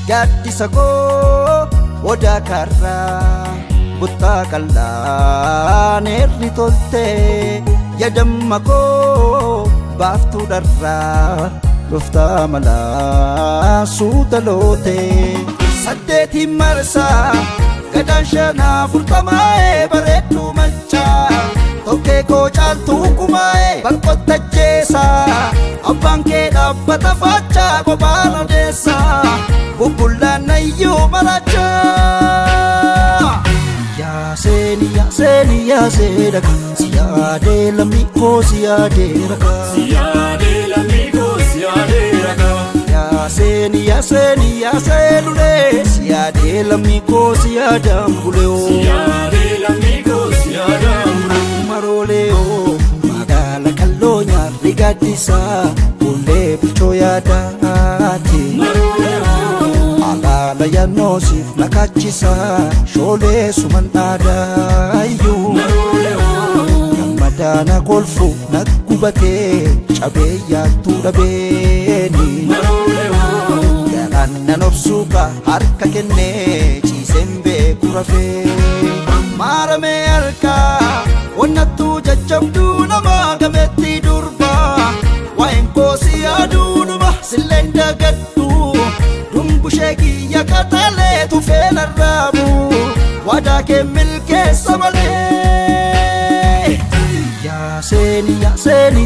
Gaaddisa koo odaa karraa buttaa qal'aan irri toltee yaadamma koo baaftuu dharraa dhuftaa malaa suuta lootee saddeetiin marsaa gadaan shanaa furtamaa'ee bareedduu machaa tokkee koo caaltuu kumaa'ee bakkoota jeesaa abbaan kee dhaabbata faachaa kophaan odeessaa bubbullaan nayyuu malachaa yaasee dhagaa siyaadee lammii koo siyaadee ragaa yaasee lulee siyaadee lammii koo siyaadaan buleoo marooleoo magaala kalloo nyaarri gaaddisaa bullee bichoo yaadaati alaala yaannoosiif nakachisaa shoolee suman dhaadaayyuu gammadaana kolfu naggubatee cabee yaattuu dhabeeni galannan obsuuka harka kennee ciiseen beeku rafee maaramee harkaa wannattuu jajjabduu namaa gameettii durbaa waa'een koosi yaaduunuma silleen dagaddu dumbushee kiyya katalee tufee narraabu waadaa kee milkeessa malee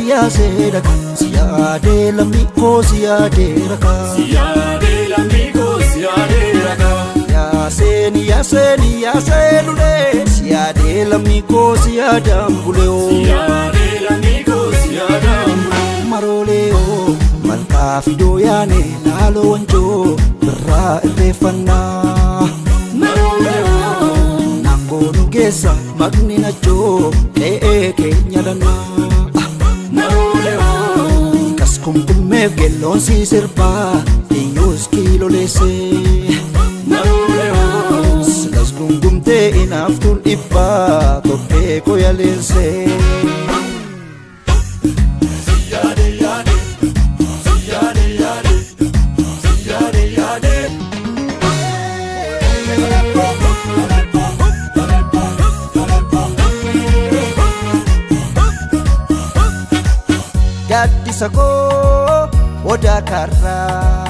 yaasee dhagaa siyaadee lammii koo siyaadee ragaa yaasee lulee siyaadee lammii koo siyaadaan buleoo marooleoo malkaa fidoo yaane laaloo wanjoo birraa irreeffannaa nangoo nu geessa maqni nachoo qe'ee keenya lannaa kas kumkummeef gelloon sii sirbaa eenyuus kiiloleessee silas gungumtee inaaftuun dhibbaa tokkee koo yaleessee Gaaddisa koo odaa karraa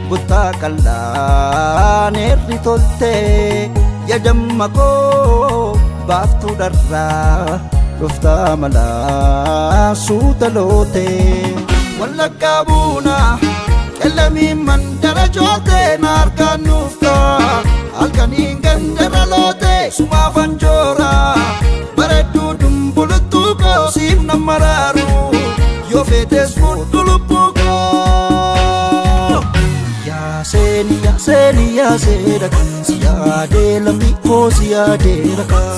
buttaa qal'aan irri toltee yaadamma koo baaftuu dharraa dhuftaa malaa suuta lootee wallaggaa buunaa qellamiin mandara jootee naarkaan nuuftaa halkaniin gandara lootee sumaafan jooraa bareedduu dumbuluttuu koo siif nammaraaru yoo feetes fuudhu lubbuu koo yaasee dhagaa siyaadee lammii koo siyaadee ragaa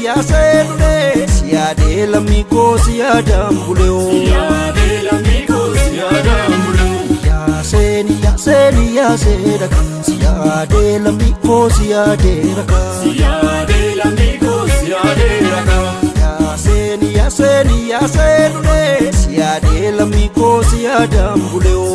yaasee lulee siyaadee lammii koo siyaadaan buleoo yaasee dhagaa siyaadee lammii koo siyaadee ragaa yaasee lulee siyaadee lammii koo siyaadaan buleoo